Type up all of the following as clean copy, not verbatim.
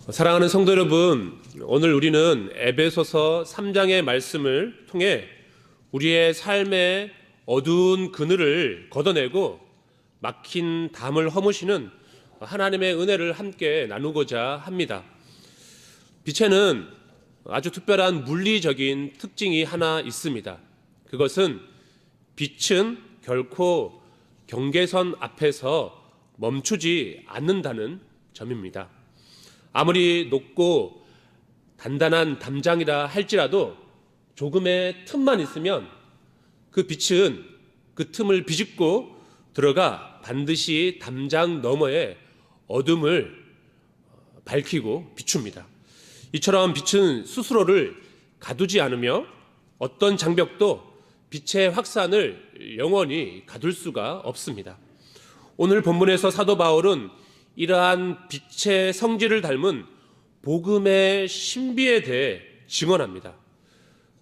사랑하는 성도 여러분, 오늘 우리는 에베소서 3장의 말씀을 통해 우리의 삶의 어두운 그늘을 걷어내고 막힌 담을 허무시는 하나님의 은혜를 함께 나누고자 합니다. 빛에는 아주 특별한 물리적인 특징이 하나 있습니다. 그것은 빛은 결코 경계선 앞에서 멈추지 않는다는 점입니다. 아무리 높고 단단한 담장이라 할지라도 조금의 틈만 있으면 그 빛은 그 틈을 비집고 들어가 반드시 담장 너머에 어둠을 밝히고 비춥니다. 이처럼 빛은 스스로를 가두지 않으며 어떤 장벽도 빛의 확산을 영원히 가둘 수가 없습니다. 오늘 본문에서 사도 바울은 이러한 빛의 성질을 닮은 복음의 신비에 대해 증언합니다.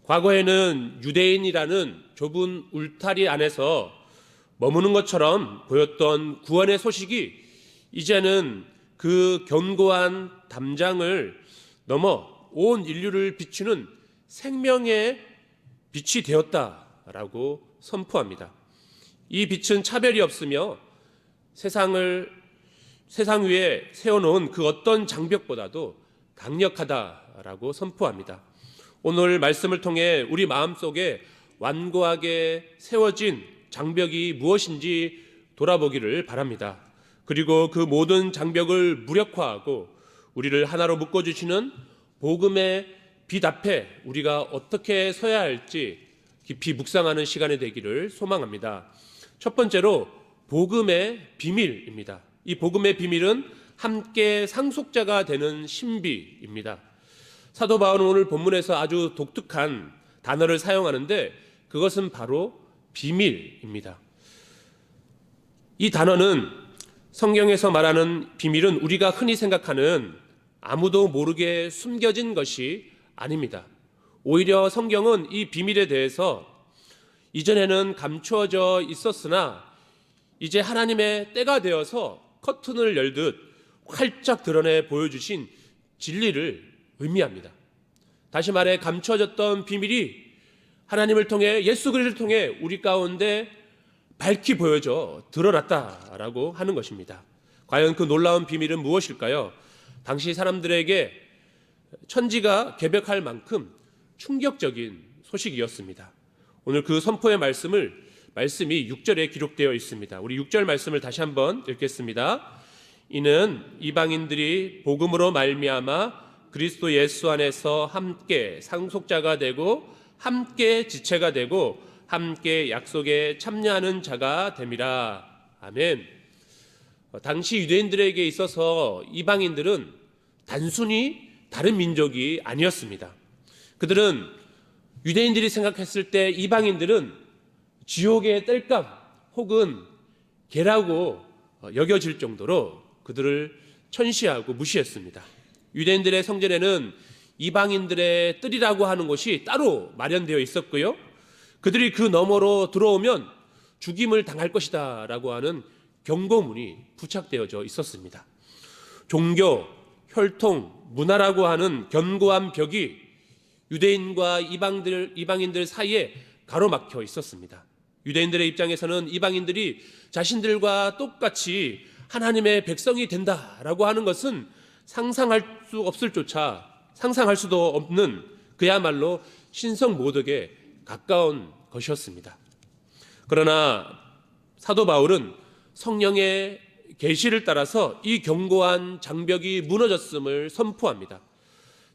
과거에는 유대인이라는 좁은 울타리 안에서 머무는 것처럼 보였던 구원의 소식이 이제는 그 견고한 담장을 넘어 온 인류를 비추는 생명의 빛이 되었다라고 선포합니다. 이 빛은 차별이 없으며 세상 위에 세워놓은 그 어떤 장벽보다도 강력하다라고 선포합니다. 오늘 말씀을 통해 우리 마음속에 완고하게 세워진 장벽이 무엇인지 돌아보기를 바랍니다. 그리고 그 모든 장벽을 무력화하고 우리를 하나로 묶어주시는 복음의 빛 앞에 우리가 어떻게 서야 할지 깊이 묵상하는 시간이 되기를 소망합니다. 첫 번째로 복음의 비밀입니다. 이 복음의 비밀은 함께 상속자가 되는 신비입니다. 사도 바울은 오늘 본문에서 아주 독특한 단어를 사용하는데 그것은 바로 비밀입니다. 이 단어는 성경에서 말하는 비밀은 우리가 흔히 생각하는 아무도 모르게 숨겨진 것이 아닙니다. 오히려 성경은 이 비밀에 대해서 이전에는 감추어져 있었으나 이제 하나님의 때가 되어서 커튼을 열듯 활짝 드러내 보여주신 진리를 의미합니다. 다시 말해 감춰졌던 비밀이 하나님을 통해 예수 그리스도를 통해 우리 가운데 밝히 보여져 드러났다라고 하는 것입니다. 과연 그 놀라운 비밀은 무엇일까요? 당시 사람들에게 천지가 개벽할 만큼 충격적인 소식이었습니다. 오늘 그 선포의 말씀이 6절에 기록되어 있습니다. 우리 6절 말씀을 다시 한번 읽겠습니다. 이는 이방인들이 복음으로 말미암아 그리스도 예수 안에서 함께 상속자가 되고 함께 지체가 되고 함께 약속에 참여하는 자가 됨이라. 아멘. 당시 유대인들에게 있어서 이방인들은 단순히 다른 민족이 아니었습니다. 그들은 유대인들이 생각했을 때 이방인들은 지옥의 땔감 혹은 개라고 여겨질 정도로 그들을 천시하고 무시했습니다. 유대인들의 성전에는 이방인들의 뜰이라고 하는 곳이 따로 마련되어 있었고요. 그들이 그 너머로 들어오면 죽임을 당할 것이다 라고 하는 경고문이 부착되어져 있었습니다. 종교, 혈통, 문화라고 하는 견고한 벽이 유대인과 이방인들 사이에 가로막혀 있었습니다. 유대인들의 입장에서는 이방인들이 자신들과 똑같이 하나님의 백성이 된다라고 하는 것은 상상할 수도 없는 그야말로 신성모독에 가까운 것이었습니다. 그러나 사도 바울은 성령의 계시를 따라서 이 견고한 장벽이 무너졌음을 선포합니다.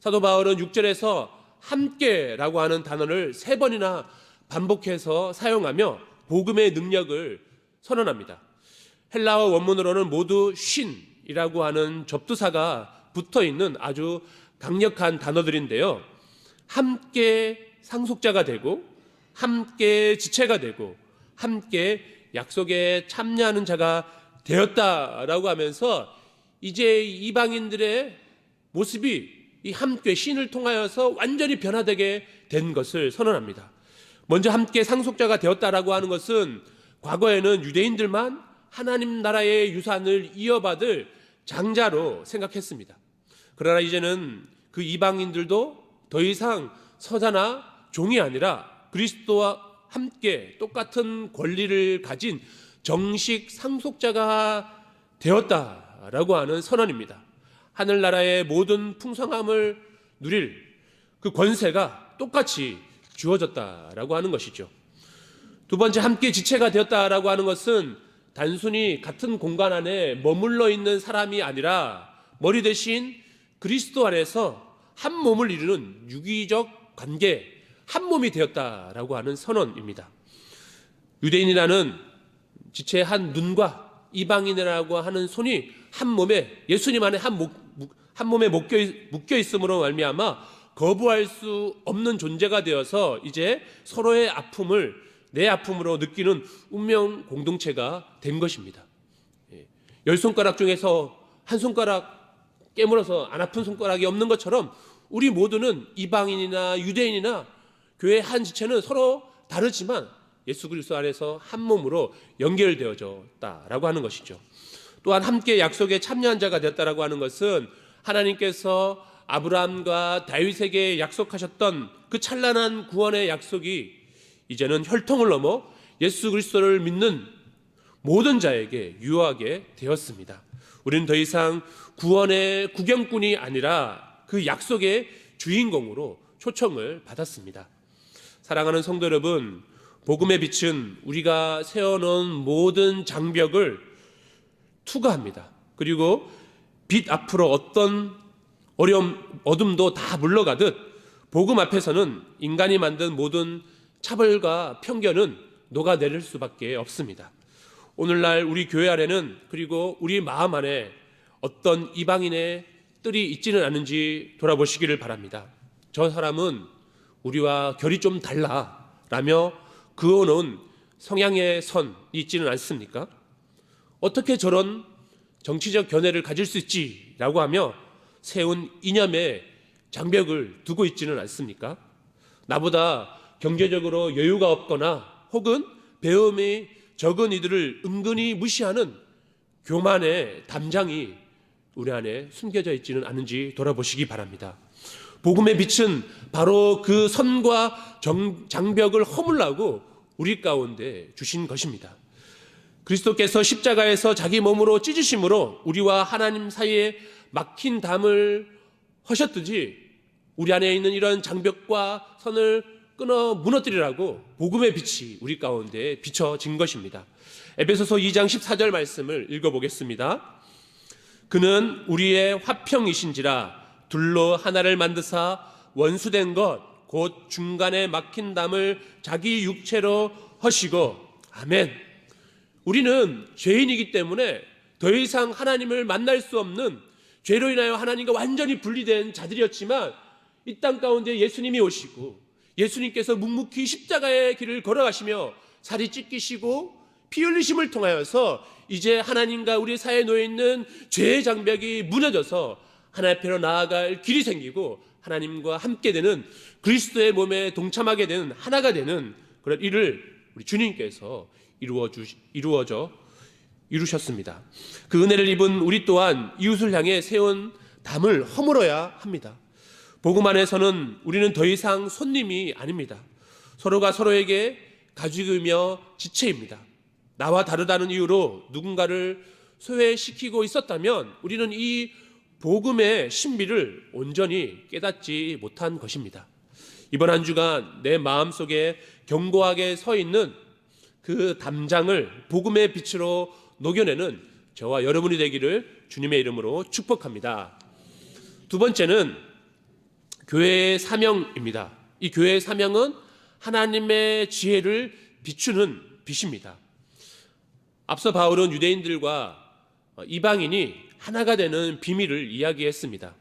사도 바울은 6절에서 함께라고 하는 단어를 3번이나 반복해서 사용하며 복음의 능력을 선언합니다. 헬라어 원문으로는 모두 쉰이라고 하는 접두사가 붙어있는 아주 강력한 단어들인데요. 함께 상속자가 되고 함께 지체가 되고 함께 약속에 참여하는 자가 되었다라고 하면서 이제 이방인들의 모습이 이 함께 신을 통하여서 완전히 변화되게 된 것을 선언합니다. 먼저 함께 상속자가 되었다라고 하는 것은 과거에는 유대인들만 하나님 나라의 유산을 이어받을 장자로 생각했습니다. 그러나 이제는 그 이방인들도 더 이상 서자나 종이 아니라 그리스도와 함께 똑같은 권리를 가진 정식 상속자가 되었다라고 하는 선언입니다. 하늘나라의 모든 풍성함을 누릴 그 권세가 똑같이 주어졌다라고 하는 것이죠. 두 번째, 함께 지체가 되었다라고 하는 것은 단순히 같은 공간 안에 머물러 있는 사람이 아니라 머리 대신 그리스도 안에서 한 몸을 이루는 유기적 관계, 한 몸이 되었다라고 하는 선언입니다. 유대인이라는 지체의 한 눈과 이방인이라고 하는 손이 한 몸에, 예수님 안에 한 몸에 묶여 있음으로 말미암아 거부할 수 없는 존재가 되어서 이제 서로의 아픔을 내 아픔으로 느끼는 운명 공동체가 된 것입니다. 10손가락 중에서 한 손가락 깨물어서 안 아픈 손가락이 없는 것처럼 우리 모두는 이방인이나 유대인이나 교회의 한 지체는 서로 다르지만 예수 그리스도 안에서 한 몸으로 연결되어졌다라고 하는 것이죠. 또한 함께 약속에 참여한 자가 되었다라고 하는 것은 하나님께서 아브라함과 다윗에게 약속하셨던 그 찬란한 구원의 약속이 이제는 혈통을 넘어 예수 그리스도를 믿는 모든 자에게 유효하게 되었습니다. 우리는 더 이상 구원의 구경꾼이 아니라 그 약속의 주인공으로 초청을 받았습니다. 사랑하는 성도 여러분, 복음의 빛은 우리가 세워놓은 모든 장벽을 투과합니다. 그리고 빛 앞으로 어떤 어려움, 어둠도 다 물러가듯 복음 앞에서는 인간이 만든 모든 차별과 편견은 녹아내릴 수밖에 없습니다. 오늘날 우리 교회 안에는, 그리고 우리 마음 안에 어떤 이방인의 뜰이 있지는 않은지 돌아보시기를 바랍니다. 저 사람은 우리와 결이 좀 달라 라며 그어놓은 성향의 선이 있지는 않습니까? 어떻게 저런 정치적 견해를 가질 수 있지? 라고 하며 세운 이념의 장벽을 두고 있지는 않습니까? 나보다 경제적으로 여유가 없거나 혹은 배움이 적은 이들을 은근히 무시하는 교만의 담장이 우리 안에 숨겨져 있지는 않은지 돌아보시기 바랍니다. 복음의 빛은 바로 그 선과 장벽을 허물라고 우리 가운데 주신 것입니다. 그리스도께서 십자가에서 자기 몸으로 찢으심으로 우리와 하나님 사이에 막힌 담을 허셨듯이 우리 안에 있는 이런 장벽과 선을 끊어 무너뜨리라고 복음의 빛이 우리 가운데 비춰진 것입니다. 에베소서 2장 14절 말씀을 읽어보겠습니다. 그는 우리의 화평이신지라 둘로 하나를 만드사 원수된 것 곧 중간에 막힌 담을 자기 육체로 허시고. 아멘. 우리는 죄인이기 때문에 더 이상 하나님을 만날 수 없는, 죄로 인하여 하나님과 완전히 분리된 자들이었지만 이 땅 가운데 예수님이 오시고 예수님께서 묵묵히 십자가의 길을 걸어가시며 살이 찢기시고 피 흘리심을 통하여서 이제 하나님과 우리 사이에 놓여있는 죄의 장벽이 무너져서 하나님 앞으로 나아갈 길이 생기고 하나님과 함께 되는, 그리스도의 몸에 동참하게 되는, 하나가 되는 그런 일을 우리 주님께서 이루셨습니다. 그 은혜를 입은 우리 또한 이웃을 향해 세운 담을 허물어야 합니다. 복음 안에서는 우리는 더 이상 손님이 아닙니다. 서로가 서로에게 가죽이며 지체입니다. 나와 다르다는 이유로 누군가를 소외시키고 있었다면 우리는 이 복음의 신비를 온전히 깨닫지 못한 것입니다. 이번 한 주간 내 마음속에 견고하게 서 있는 그 담장을 복음의 빛으로 녹여내는 저와 여러분이 되기를 주님의 이름으로 축복합니다. 두 번째는 교회의 사명입니다. 이 교회의 사명은 하나님의 지혜를 비추는 빛입니다. 앞서 바울은 유대인들과 이방인이 하나가 되는 비밀을 이야기했습니다.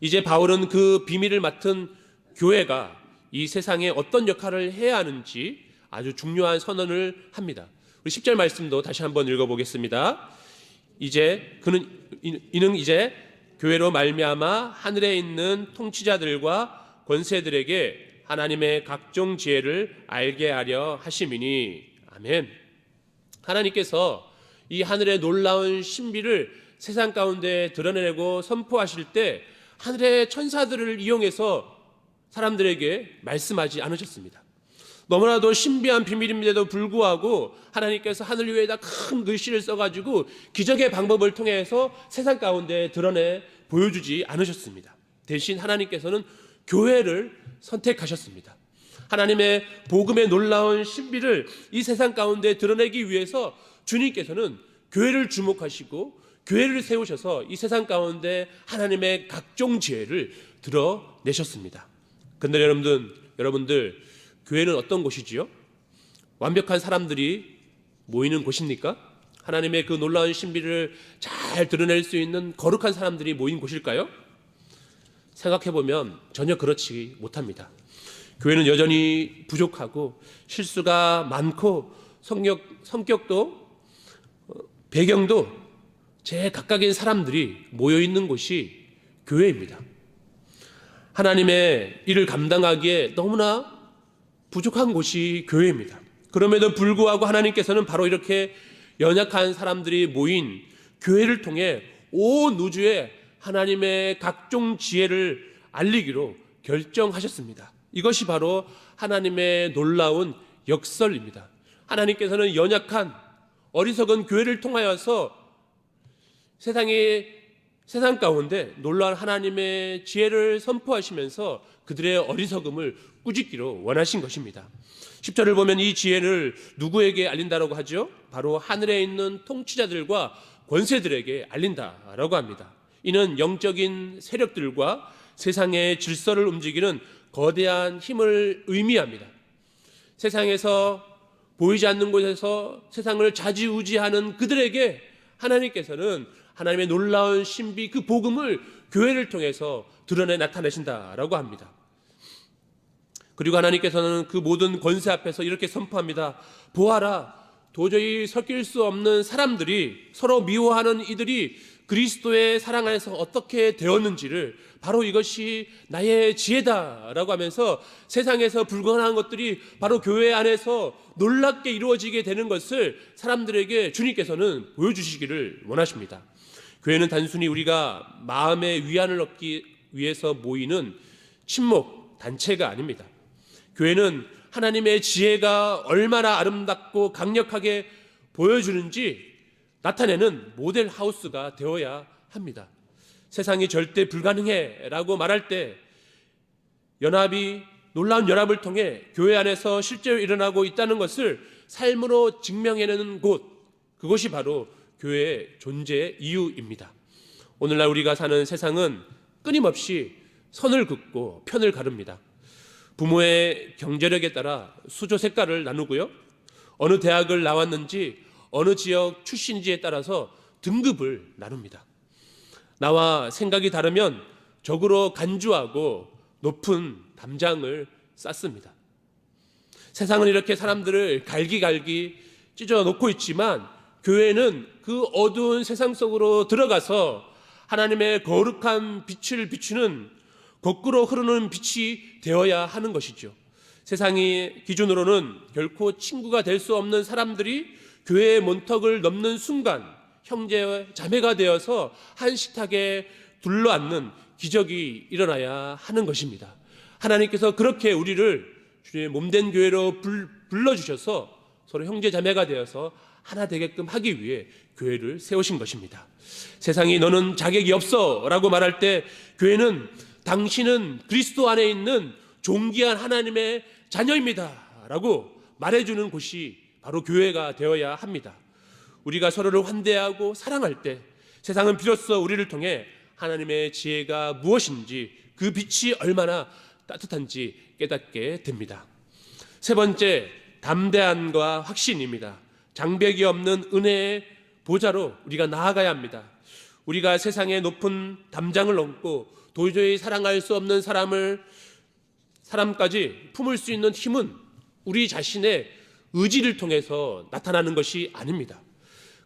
이제 바울은 그 비밀을 맡은 교회가 이 세상에 어떤 역할을 해야 하는지 아주 중요한 선언을 합니다. 우리 10절 말씀도 다시 한번 읽어보겠습니다. 이는 이제 교회로 말미암아 하늘에 있는 통치자들과 권세들에게 하나님의 각종 지혜를 알게 하려 하심이니. 아멘. 하나님께서 이 하늘의 놀라운 신비를 세상 가운데 드러내고 선포하실 때 하늘의 천사들을 이용해서 사람들에게 말씀하지 않으셨습니다. 너무나도 신비한 비밀임에도 불구하고 하나님께서 하늘 위에다 큰 글씨를 써가지고 기적의 방법을 통해서 세상 가운데 드러내 보여주지 않으셨습니다. 대신 하나님께서는 교회를 선택하셨습니다. 하나님의 복음의 놀라운 신비를 이 세상 가운데 드러내기 위해서 주님께서는 교회를 주목하시고 교회를 세우셔서 이 세상 가운데 하나님의 각종 지혜를 드러내셨습니다. 그런데 여러분들 교회는 어떤 곳이지요? 완벽한 사람들이 모이는 곳입니까? 하나님의 그 놀라운 신비를 잘 드러낼 수 있는 거룩한 사람들이 모인 곳일까요? 생각해보면 전혀 그렇지 못합니다. 교회는 여전히 부족하고 실수가 많고 성격도 배경도 제각각인 사람들이 모여있는 곳이 교회입니다. 하나님의 일을 감당하기에 너무나 부족한 곳이 교회입니다. 그럼에도 불구하고 하나님께서는 바로 이렇게 연약한 사람들이 모인 교회를 통해 온 우주에 하나님의 각종 지혜를 알리기로 결정하셨습니다. 이것이 바로 하나님의 놀라운 역설입니다. 하나님께서는 연약한 어리석은 교회를 통하여서 세상 가운데 놀라운 하나님의 지혜를 선포하시면서 그들의 어리석음을 꾸짖기로 원하신 것입니다. 10절을 보면 이 지혜를 누구에게 알린다라고 하죠? 바로 하늘에 있는 통치자들과 권세들에게 알린다라고 합니다. 이는 영적인 세력들과 세상의 질서를 움직이는 거대한 힘을 의미합니다. 세상에서 보이지 않는 곳에서 세상을 좌지우지하는 그들에게 하나님께서는 하나님의 놀라운 신비 그 복음을 교회를 통해서 드러내 나타내신다라고 합니다. 그리고 하나님께서는 그 모든 권세 앞에서 이렇게 선포합니다. 보아라, 도저히 섞일 수 없는 사람들이 서로 미워하는 이들이 그리스도의 사랑 안에서 어떻게 되었는지를 바로 이것이 나의 지혜다라고 하면서 세상에서 불가능한 것들이 바로 교회 안에서 놀랍게 이루어지게 되는 것을 사람들에게 주님께서는 보여주시기를 원하십니다. 교회는 단순히 우리가 마음의 위안을 얻기 위해서 모이는 친목 단체가 아닙니다. 교회는 하나님의 지혜가 얼마나 아름답고 강력하게 보여주는지 나타내는 모델 하우스가 되어야 합니다. 세상이 절대 불가능해 라고 말할 때 놀라운 연합을 통해 교회 안에서 실제로 일어나고 있다는 것을 삶으로 증명해내는 곳, 그것이 바로 교회의 존재의 이유입니다. 오늘날 우리가 사는 세상은 끊임없이 선을 긋고 편을 가릅니다. 부모의 경제력에 따라 수저 색깔을 나누고요, 어느 대학을 나왔는지 어느 지역 출신지에 따라서 등급을 나눕니다. 나와 생각이 다르면 적으로 간주하고 높은 담장을 쌓습니다. 세상은 이렇게 사람들을 갈기갈기 찢어놓고 있지만 교회는 그 어두운 세상 속으로 들어가서 하나님의 거룩한 빛을 비추는 거꾸로 흐르는 빛이 되어야 하는 것이죠. 세상이 기준으로는 결코 친구가 될 수 없는 사람들이 교회의 문턱을 넘는 순간 형제 자매가 되어서 한 식탁에 둘러앉는 기적이 일어나야 하는 것입니다. 하나님께서 그렇게 우리를 주님의 몸된 교회로 불러주셔서 서로 형제 자매가 되어서 하나 되게끔 하기 위해 교회를 세우신 것입니다. 세상이 너는 자격이 없어 라고 말할 때 교회는 당신은 그리스도 안에 있는 존귀한 하나님의 자녀입니다 라고 말해주는 곳이 바로 교회가 되어야 합니다. 우리가 서로를 환대하고 사랑할 때 세상은 비로소 우리를 통해 하나님의 지혜가 무엇인지 그 빛이 얼마나 따뜻한지 깨닫게 됩니다. 세 번째, 담대함과 확신입니다. 장벽이 없는 은혜의 보좌로 우리가 나아가야 합니다. 우리가 세상의 높은 담장을 넘고 도저히 사랑할 수 없는 사람까지 품을 수 있는 힘은 우리 자신의 의지를 통해서 나타나는 것이 아닙니다.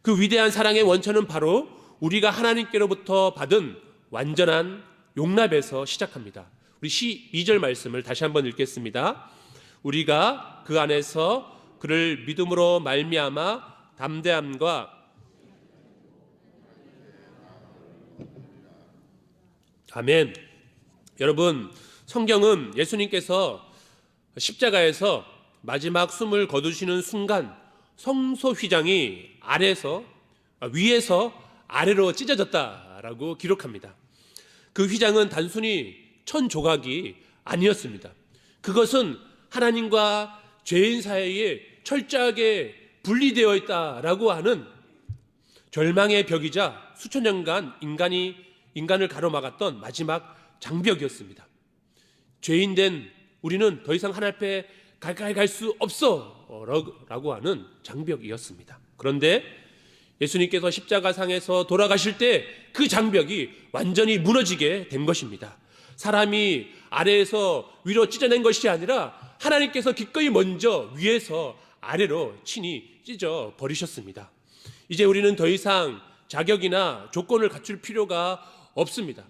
그 위대한 사랑의 원천은 바로 우리가 하나님께로부터 받은 완전한 용납에서 시작합니다. 우리 2절 말씀을 다시 한번 읽겠습니다. 우리가 그 안에서 그를 믿음으로 말미암아 담대함과 아멘. 여러분, 성경은 예수님께서 십자가에서 마지막 숨을 거두시는 순간 성소 휘장이 위에서 아래로 찢어졌다라고 기록합니다. 그 휘장은 단순히 천 조각이 아니었습니다. 그것은 하나님과 죄인 사이에 철저하게 분리되어 있다라고 하는 절망의 벽이자 수천 년간 인간을 가로막았던 마지막 장벽이었습니다. 죄인된 우리는 더 이상 하나님 앞에 가까이 갈 수 없어 라고 하는 장벽이었습니다. 그런데 예수님께서 십자가상에서 돌아가실 때 그 장벽이 완전히 무너지게 된 것입니다. 사람이 아래에서 위로 찢어낸 것이 아니라 하나님께서 기꺼이 먼저 위에서 아래로 친히 찢어 버리셨습니다. 이제 우리는 더 이상 자격이나 조건을 갖출 필요가 없습니다.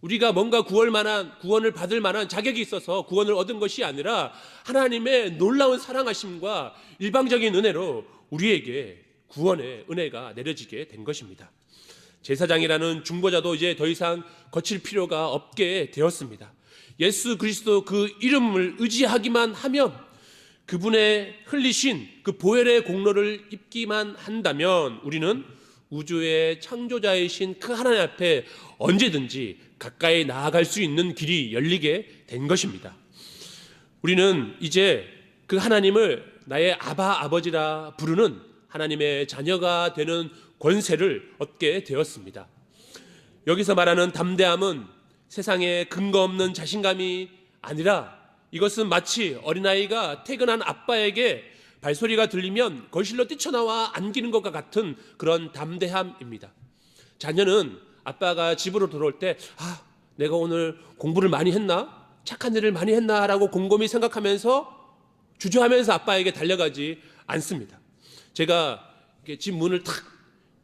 우리가 뭔가 구원을 받을 만한 자격이 있어서 구원을 얻은 것이 아니라 하나님의 놀라운 사랑하심과 일방적인 은혜로 우리에게 구원의 은혜가 내려지게 된 것입니다. 제사장이라는 중보자도 이제 더 이상 거칠 필요가 없게 되었습니다. 예수 그리스도 그 이름을 의지하기만 하면, 그분의 흘리신 그 보혈의 공로를 입기만 한다면 우리는 우주의 창조자이신 그 하나님 앞에 언제든지 가까이 나아갈 수 있는 길이 열리게 된 것입니다. 우리는 이제 그 하나님을 나의 아버지라 부르는 하나님의 자녀가 되는 권세를 얻게 되었습니다. 여기서 말하는 담대함은 세상에 근거 없는 자신감이 아니라, 이것은 마치 어린아이가 퇴근한 아빠에게 발소리가 들리면 거실로 뛰쳐나와 안기는 것과 같은 그런 담대함입니다. 자녀는 아빠가 집으로 들어올 때 내가 오늘 공부를 많이 했나? 착한 일을 많이 했나? 라고 곰곰이 생각하면서 주저하면서 아빠에게 달려가지 않습니다. 제가 이렇게 집 문을 탁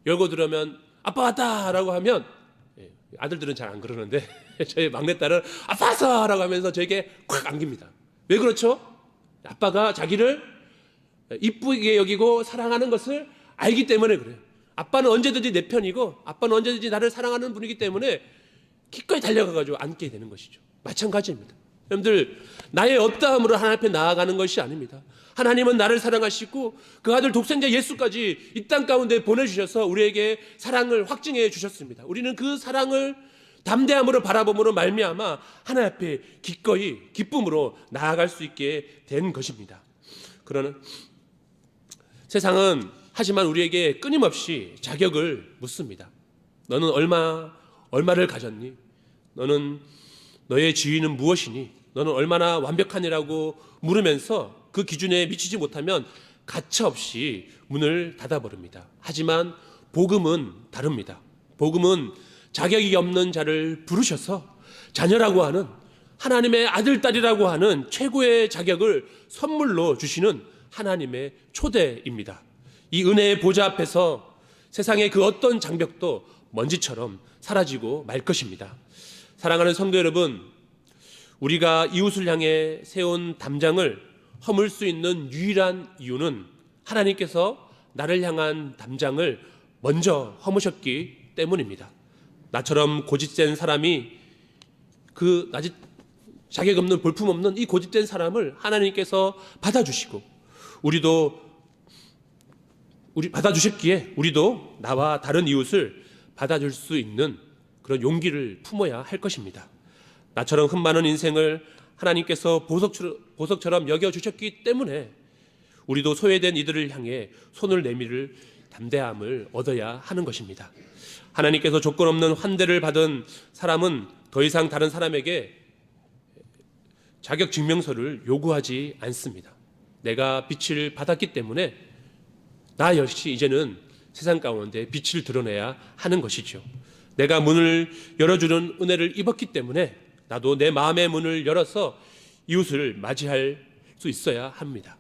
열고 들어오면 아빠 왔다 라고 하면, 아들들은 잘 안 그러는데 저희 막내딸은 아빠 왔어 라고 하면서 저에게 콱 안깁니다. 왜 그렇죠? 아빠가 자기를 이쁘게 여기고 사랑하는 것을 알기 때문에 그래요. 아빠는 언제든지 내 편이고 아빠는 언제든지 나를 사랑하는 분이기 때문에 기꺼이 달려가가지고 안게 되는 것이죠. 마찬가지입니다. 여러분들, 나의 어떠함으로 하나님 앞에 나아가는 것이 아닙니다. 하나님은 나를 사랑하시고 그 아들 독생자 예수까지 이 땅 가운데 보내주셔서 우리에게 사랑을 확증해 주셨습니다. 우리는 그 사랑을 담대함으로 바라봄으로 말미암아 하나님 앞에 기꺼이 기쁨으로 나아갈 수 있게 된 것입니다. 그러나 세상은 하지만 우리에게 끊임없이 자격을 묻습니다. 너는 얼마를 가졌니? 너는 너의 지위는 무엇이니? 너는 얼마나 완벽하니라고 물으면서 그 기준에 미치지 못하면 가차없이 문을 닫아버립니다. 하지만 복음은 다릅니다. 복음은 자격이 없는 자를 부르셔서 자녀라고 하는, 하나님의 아들, 딸이라고 하는 최고의 자격을 선물로 주시는 하나님의 초대입니다. 이 은혜의 보좌 앞에서 세상의 그 어떤 장벽도 먼지처럼 사라지고 말 것입니다. 사랑하는 성도 여러분, 우리가 이웃을 향해 세운 담장을 허물 수 있는 유일한 이유는 하나님께서 나를 향한 담장을 먼저 허무셨기 때문입니다. 나처럼 고집센 사람이, 그 자격 없는 볼품 없는 이 고집된 사람을 하나님께서 받아주시고 받아주셨기에 우리도 나와 다른 이웃을 받아줄 수 있는 그런 용기를 품어야 할 것입니다. 나처럼 흠 많은 인생을 하나님께서 보석처럼 여겨주셨기 때문에 우리도 소외된 이들을 향해 손을 내밀을 담대함을 얻어야 하는 것입니다. 하나님께서 조건 없는 환대를 받은 사람은 더 이상 다른 사람에게 자격 증명서를 요구하지 않습니다. 내가 빛을 받았기 때문에 나 역시 이제는 세상 가운데 빛을 드러내야 하는 것이죠. 내가 문을 열어주는 은혜를 입었기 때문에 나도 내 마음의 문을 열어서 이웃을 맞이할 수 있어야 합니다.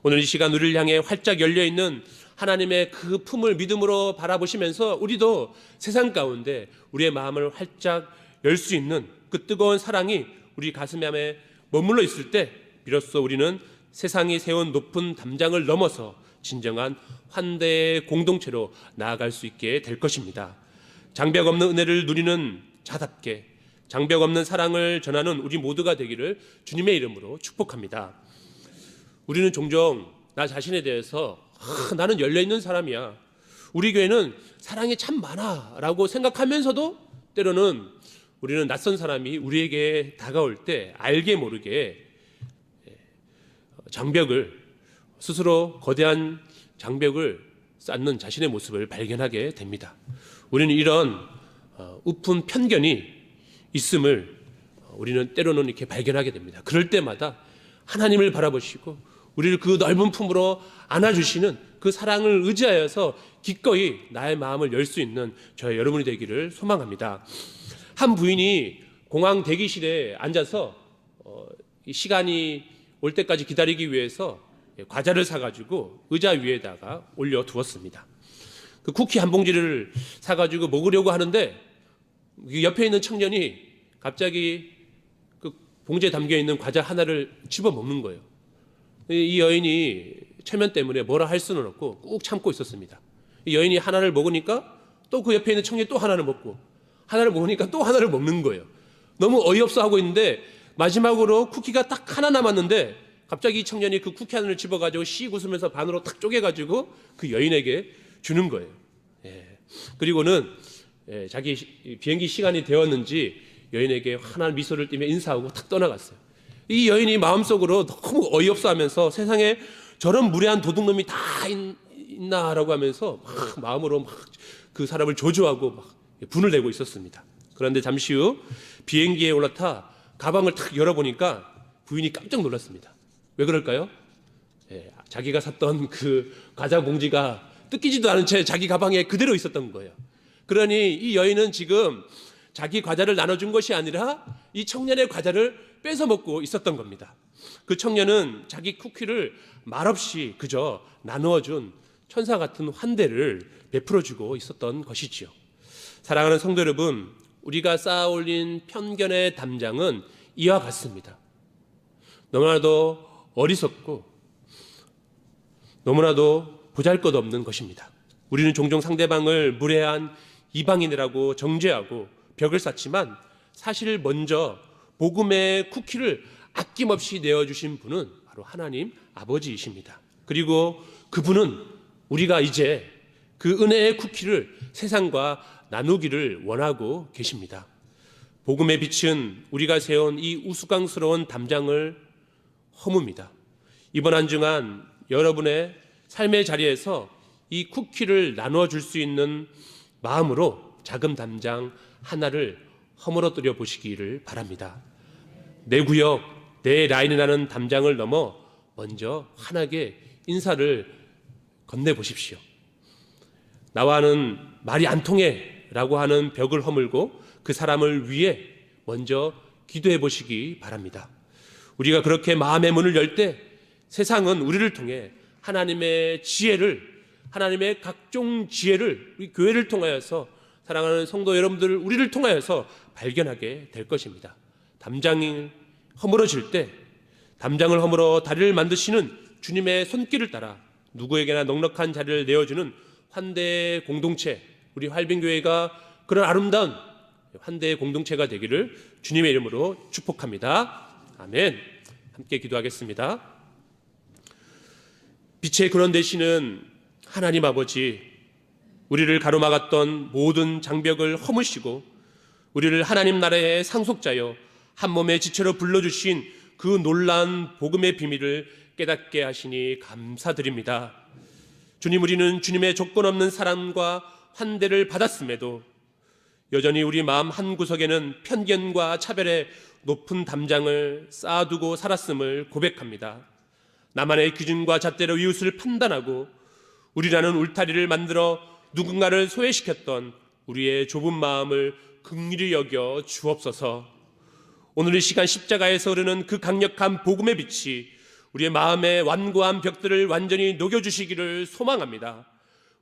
오늘 이 시간 우리를 향해 활짝 열려있는 하나님의 그 품을 믿음으로 바라보시면서 우리도 세상 가운데 우리의 마음을 활짝 열 수 있는 그 뜨거운 사랑이 우리 가슴에 머물러 있을 때 비로소 우리는 세상이 세운 높은 담장을 넘어서 진정한 환대의 공동체로 나아갈 수 있게 될 것입니다. 장벽 없는 은혜를 누리는 자답게 장벽 없는 사랑을 전하는 우리 모두가 되기를 주님의 이름으로 축복합니다. 우리는 종종 나 자신에 대해서 나는 열려있는 사람이야, 우리 교회는 사랑이 참 많아 라고 생각하면서도 때로는 우리는 낯선 사람이 우리에게 다가올 때 알게 모르게 장벽을, 스스로 거대한 장벽을 쌓는 자신의 모습을 발견하게 됩니다. 우리는 이런 우픈 편견이 있음을 우리는 때로는 이렇게 발견하게 됩니다. 그럴 때마다 하나님을 바라보시고 우리를 그 넓은 품으로 안아주시는 그 사랑을 의지하여서 기꺼이 나의 마음을 열 수 있는 저희 여러분이 되기를 소망합니다. 한 부인이 공항 대기실에 앉아서 시간이 올 때까지 기다리기 위해서 과자를 사가지고 의자 위에다가 올려두었습니다. 그 쿠키 한 봉지를 사가지고 먹으려고 하는데 옆에 있는 청년이 갑자기 그 봉지에 담겨있는 과자 하나를 집어 먹는 거예요. 이 여인이 체면 때문에 뭐라 할 수는 없고 꾹 참고 있었습니다. 이 여인이 하나를 먹으니까 또 그 옆에 있는 청년이 또 하나를 먹고, 하나를 먹으니까 또 하나를 먹는 거예요. 너무 어이없어 하고 있는데 마지막으로 쿠키가 딱 하나 남았는데 갑자기 이 청년이 그 쿠키 하나를 집어가지고 씩 웃으면서 반으로 탁 쪼개가지고 그 여인에게 주는 거예요. 그리고는 자기 비행기 시간이 되었는지 여인에게 환한 미소를 띠며 인사하고 탁 떠나갔어요. 이 여인이 마음속으로 너무 어이없어 하면서 세상에 저런 무례한 도둑놈이 다 있나라고 하면서 막 마음으로 막 그 사람을 조조하고 막 분을 내고 있었습니다. 그런데 잠시 후 비행기에 올라타 가방을 탁 열어보니까 부인이 깜짝 놀랐습니다. 왜 그럴까요? 자기가 샀던 그 과자 봉지가 뜯기지도 않은 채 자기 가방에 그대로 있었던 거예요. 그러니 이 여인은 지금 자기 과자를 나눠준 것이 아니라 이 청년의 과자를 뺏어 먹고 있었던 겁니다. 그 청년은 자기 쿠키를 말없이 그저 나누어준 천사 같은 환대를 베풀어주고 있었던 것이지요. 사랑하는 성도 여러분, 우리가 쌓아올린 편견의 담장은 이와 같습니다. 너무나도 어리석고 너무나도 보잘것없는 것입니다. 우리는 종종 상대방을 무례한 이방인이라고 정죄하고 벽을 쌓지만 사실 먼저 복음의 쿠키를 아낌없이 내어주신 분은 바로 하나님 아버지이십니다. 그리고 그분은 우리가 이제 그 은혜의 쿠키를 세상과 나누기를 원하고 계십니다. 복음의 빛은 우리가 세운 이 우스꽝스러운 담장을 허뭅니다. 이번 한 주간 여러분의 삶의 자리에서 이 쿠키를 나누어 줄 수 있는 마음으로 작은 담장 하나를 허물어뜨려 보시기를 바랍니다. 내 구역, 내 라인이라는 담장을 넘어 먼저 환하게 인사를 건네보십시오. 나와는 말이 안 통해 라고 하는 벽을 허물고 그 사람을 위해 먼저 기도해 보시기 바랍니다. 우리가 그렇게 마음의 문을 열 때 세상은 우리를 통해 하나님의 지혜를, 하나님의 각종 지혜를 우리 교회를 통하여서, 사랑하는 성도 여러분들 우리를 통하여서 발견하게 될 것입니다. 담장이 허물어질 때 담장을 허물어 다리를 만드시는 주님의 손길을 따라 누구에게나 넉넉한 자리를 내어주는 환대의 공동체, 우리 활빈교회가 그런 아름다운 환대의 공동체가 되기를 주님의 이름으로 축복합니다. 아멘. 함께 기도하겠습니다. 빛의 근원 되시는 하나님 아버지, 우리를 가로막았던 모든 장벽을 허무시고 우리를 하나님 나라의 상속자여 한 몸의 지체로 불러주신 그 놀라운 복음의 비밀을 깨닫게 하시니 감사드립니다. 주님, 우리는 주님의 조건 없는 사랑과 환대를 받았음에도 여전히 우리 마음 한구석에는 편견과 차별의 높은 담장을 쌓아두고 살았음을 고백합니다. 나만의 기준과 잣대로 이웃을 판단하고 우리라는 울타리를 만들어 누군가를 소외시켰던 우리의 좁은 마음을 긍휼히 여겨 주옵소서. 오늘 이 시간 십자가에서 흐르는 그 강력한 복음의 빛이 우리의 마음의 완고한 벽들을 완전히 녹여주시기를 소망합니다.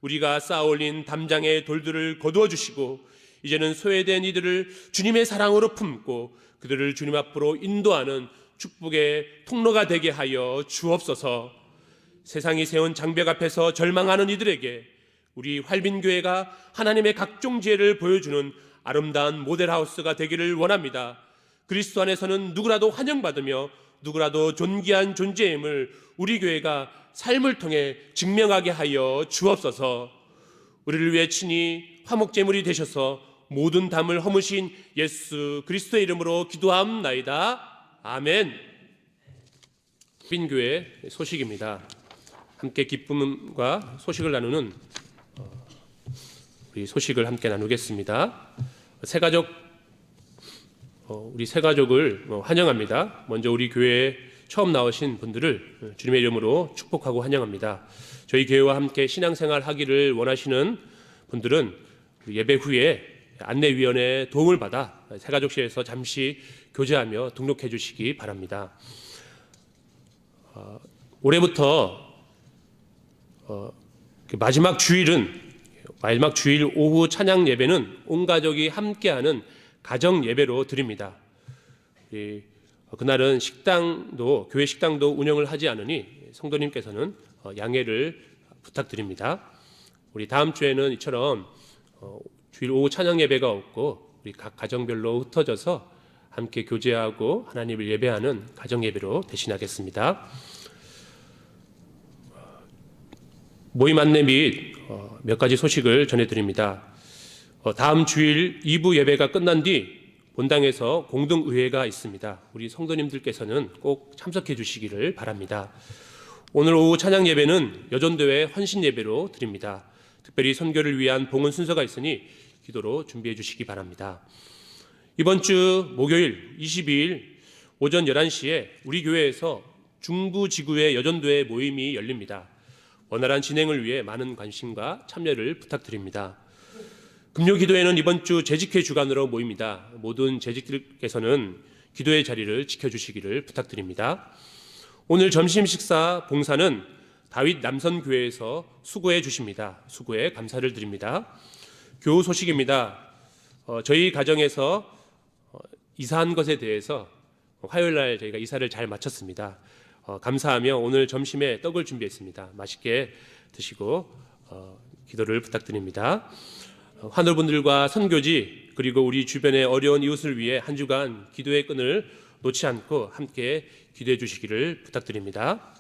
우리가 쌓아올린 담장의 돌들을 거두어 주시고 이제는 소외된 이들을 주님의 사랑으로 품고 그들을 주님 앞으로 인도하는 축복의 통로가 되게 하여 주옵소서. 세상이 세운 장벽 앞에서 절망하는 이들에게 우리 활빈교회가 하나님의 각종 지혜를 보여주는 아름다운 모델하우스가 되기를 원합니다. 그리스도 안에서는 누구라도 환영받으며 누구라도 존귀한 존재임을 우리 교회가 삶을 통해 증명하게 하여 주옵소서. 우리를 위해 친히 화목제물이 되셔서 모든 담을 허무신 예수 그리스도의 이름으로 기도함나이다. 아멘. 빈교회 소식입니다. 함께 기쁨과 소식을 나누는 우리 소식을 함께 나누겠습니다. 우리 새 가족을 환영합니다. 먼저 우리 교회에 처음 나오신 분들을 주님의 이름으로 축복하고 환영합니다. 저희 교회와 함께 신앙생활 하기를 원하시는 분들은 예배 후에 안내위원회의 도움을 받아 새가족실에서 잠시 교제하며 등록해 주시기 바랍니다. 올해부터 마지막 주일 오후 찬양 예배는 온 가족이 함께하는 가정 예배로 드립니다. 그날은 교회 식당도 운영을 하지 않으니 성도님께서는 양해를 부탁드립니다. 우리 다음 주에는 이처럼 주일 오후 찬양 예배가 없고 우리 각 가정별로 흩어져서 함께 교제하고 하나님을 예배하는 가정 예배로 대신하겠습니다. 모임 안내 및 몇 가지 소식을 전해드립니다. 다음 주일 2부 예배가 끝난 뒤 본당에서 공동의회가 있습니다. 우리 성도님들께서는 꼭 참석해 주시기를 바랍니다. 오늘 오후 찬양 예배는 여전도회 헌신 예배로 드립니다. 특별히 선교를 위한 봉헌 순서가 있으니 기도로 준비해 주시기 바랍니다. 이번 주 목요일 22일 오전 11시에 우리 교회에서 중부지구의 여전도회 모임이 열립니다. 원활한 진행을 위해 많은 관심과 참여를 부탁드립니다. 금요기도회는 이번 주 재직회 주간으로 모입니다. 모든 재직들께서는 기도의 자리를 지켜주시기를 부탁드립니다. 오늘 점심 식사 봉사는 다윗 남선교회에서 수고해 주십니다. 수고에 감사를 드립니다. 교우 소식입니다. 저희 가정에서 이사한 것에 대해서 화요일 날 저희가 이사를 잘 마쳤습니다. 감사하며 오늘 점심에 떡을 준비했습니다. 맛있게 드시고 기도를 부탁드립니다. 환우분들과 선교지 그리고 우리 주변의 어려운 이웃을 위해 한 주간 기도의 끈을 놓지 않고 함께 기도해 주시기를 부탁드립니다.